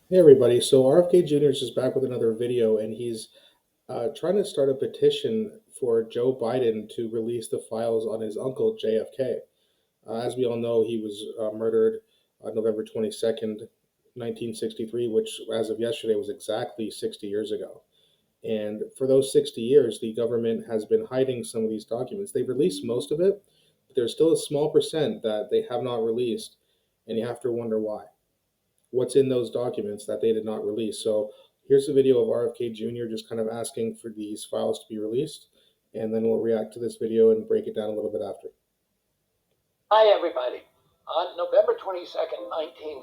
Hey everybody, so RFK Jr. is just back with another video, and he's trying to start a petition for Joe Biden to release the files on his uncle JFK. As we all know, he was murdered November 22nd, 1963, which as of yesterday was exactly 60 years ago. And for those 60 years, the government has been hiding some of these documents. They've released most of it, but there's still a small percent that they have not released, and you have to wonder why. What's in those documents that they did not release. So here's a video of RFK Jr. just kind of asking for these files to be released, and then we'll react to this video and break it down a little bit after. Hi, everybody. On November 22nd,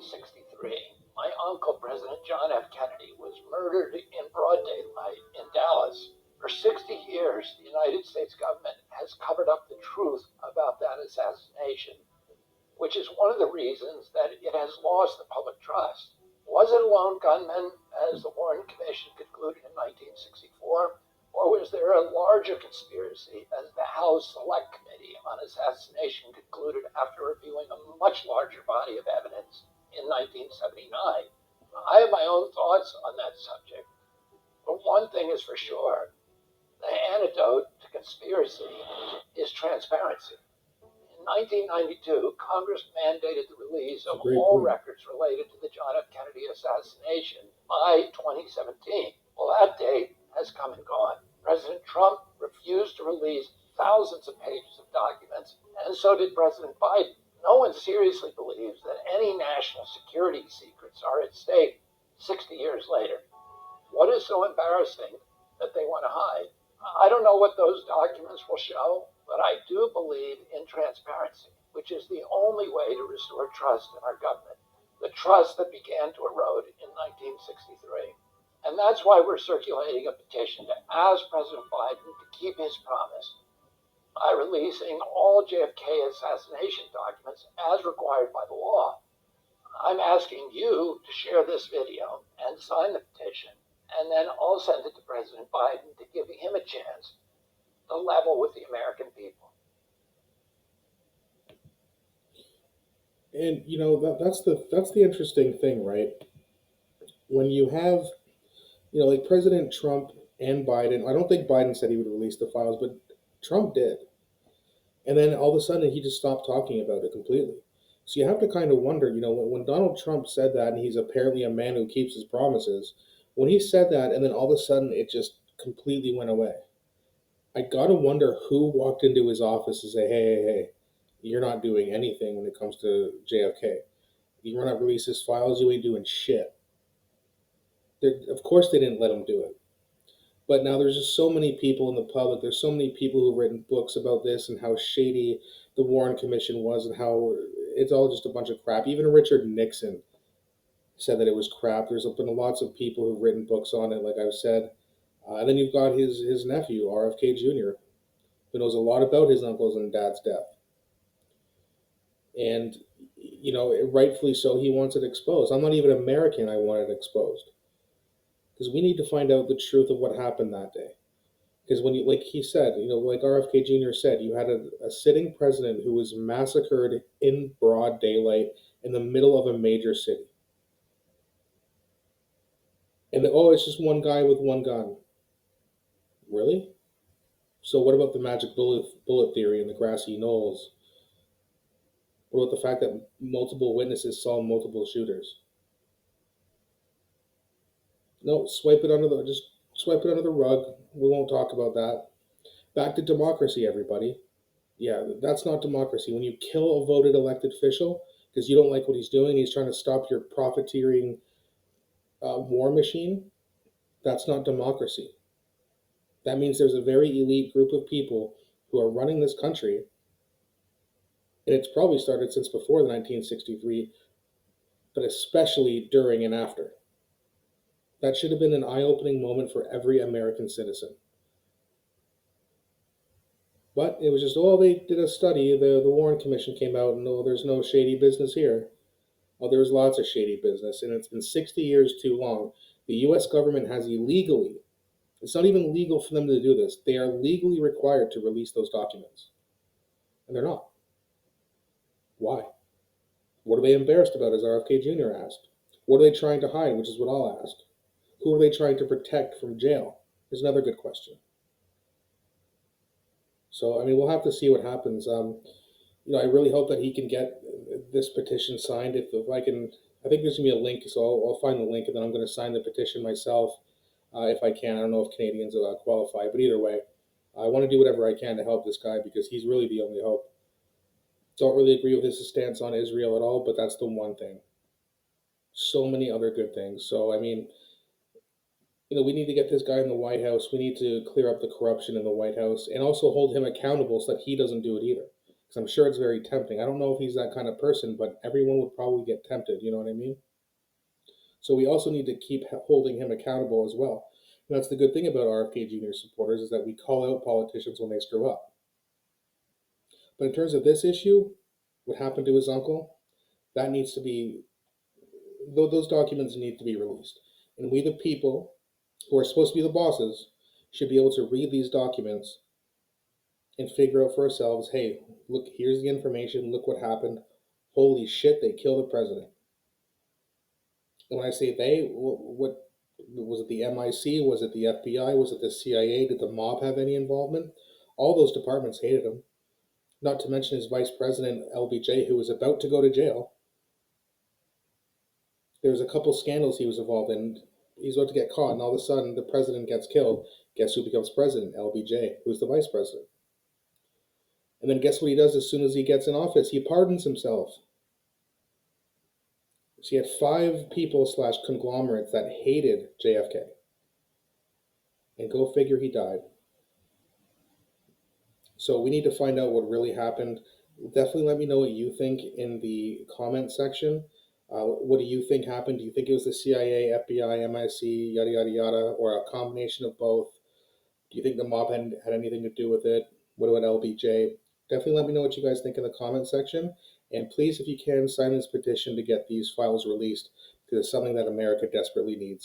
1963, my uncle, President John F. Kennedy, was murdered in broad daylight in Dallas. For 60 years, the United States government has covered up the truth about that assassination, which is one of the reasons that it has lost the public trust. Was it a lone gunman, as the Warren Commission concluded in 1964, or was there a larger conspiracy, as the House Select Committee on Assassination concluded after reviewing a much larger body of evidence in 1979? I have my own thoughts on that subject, but one thing is for sure: the antidote to conspiracy is transparency. In 1992, Congress mandated the release of all records related to the John F. Kennedy assassination by 2017. Well, that date has come and gone. President Trump refused to release thousands of pages of documents, and so did President Biden. No one seriously believes that any national security secrets are at stake 60 years later. What is so embarrassing that they want to hide? I don't know what those documents will show, but I do believe in transparency, which is the only way to restore trust in our government, the trust that began to erode in 1963. And that's why we're circulating a petition to ask President Biden to keep his promise by releasing all JFK assassination documents as required by the law. I'm asking you to share this video and sign the petition, and then I'll send it to President Biden to give him a chance to level with the American people. And that's the interesting thing, right? When you have like President Trump and Biden, I don't think Biden said he would release the files, but Trump did. And then all of a sudden he just stopped talking about it completely. So you have to kind of wonder, when Donald Trump said that, and he's apparently a man who keeps his promises, when he said that, and then all of a sudden it just completely went away. I gotta wonder who walked into his office and say, hey, you're not doing anything when it comes to JFK. You want to release his files, you ain't doing shit. Of course they didn't let him do it. But now there's just so many people in the public, there's so many people who've written books about this and how shady the Warren Commission was and how it's all just a bunch of crap. Even Richard Nixon said that it was crap. There's been lots of people who've written books on it, like I've said. And then you've got his nephew, RFK Jr., who knows a lot about his uncle's and dad's death. And, rightfully so, he wants it exposed. I'm not even American, I want it exposed. Because we need to find out the truth of what happened that day. Because when you, like he said, like RFK Jr. said, you had a sitting president who was massacred in broad daylight in the middle of a major city. And it's just one guy with one gun. Really? So what about the magic bullet theory and the grassy knolls? What about the fact that multiple witnesses saw multiple shooters? No, just swipe it under the rug. We won't talk about that. Back to democracy, everybody. Yeah, that's not democracy. When you kill a voted elected official because you don't like what he's doing, he's trying to stop your profiteering war machine, that's not democracy. That means there's a very elite group of people who are running this country, and it's probably started since before the 1963, but especially during and after. That should have been an eye opening moment for every American citizen. But it was just, they did a study, the Warren Commission came out, and there's no shady business here. Oh, there's lots of shady business, and it's been 60 years too long. The US government has illegally, it's not even legal for them to do this. They are legally required to release those documents. And they're not. Why? What are they embarrassed about, as RFK Jr. asked? What are they trying to hide, which is what I'll ask? Who are they trying to protect from jail? Is another good question. So, I mean, we'll have to see what happens. I really hope that he can get this petition signed. If I can, I think there's gonna be a link, so I'll find the link and then I'm going to sign the petition myself if I can. I don't know if Canadians qualify, but either way, I want to do whatever I can to help this guy because he's really the only hope. Don't really agree with his stance on Israel at all, but that's the one thing. So many other good things. So, I mean, we need to get this guy in the White House. We need to clear up the corruption in the White House and also hold him accountable so that he doesn't do it either. Because I'm sure it's very tempting. I don't know if he's that kind of person, but everyone would probably get tempted. You know what I mean? So we also need to keep holding him accountable as well. And that's the good thing about RFK Jr. supporters is that we call out politicians when they screw up. But in terms of this issue, what happened to his uncle, that needs to be, those documents need to be released. And we, the people, who are supposed to be the bosses, should be able to read these documents and figure out for ourselves, hey, look, here's the information, look what happened. Holy shit, they killed the president. And when I say they, what was it, the MIC? Was it the FBI? Was it the CIA? Did the mob have any involvement? All those departments hated him. Not to mention his vice president, LBJ, who was about to go to jail. There was a couple scandals he was involved in. He's about to get caught, and all of a sudden the president gets killed. Guess who becomes president? LBJ, who's the vice president. And then guess what he does as soon as he gets in office? He pardons himself. So he had 5 people slash conglomerates that hated JFK. And go figure, he died. So we need to find out what really happened. Definitely let me know what you think in the comment section. What do you think happened? Do you think it was the CIA, FBI, MIC, yada, yada, yada, or a combination of both? Do you think the mob had anything to do with it? What about LBJ? Definitely let me know what you guys think in the comment section. And please, if you can, sign this petition to get these files released because it's something that America desperately needs.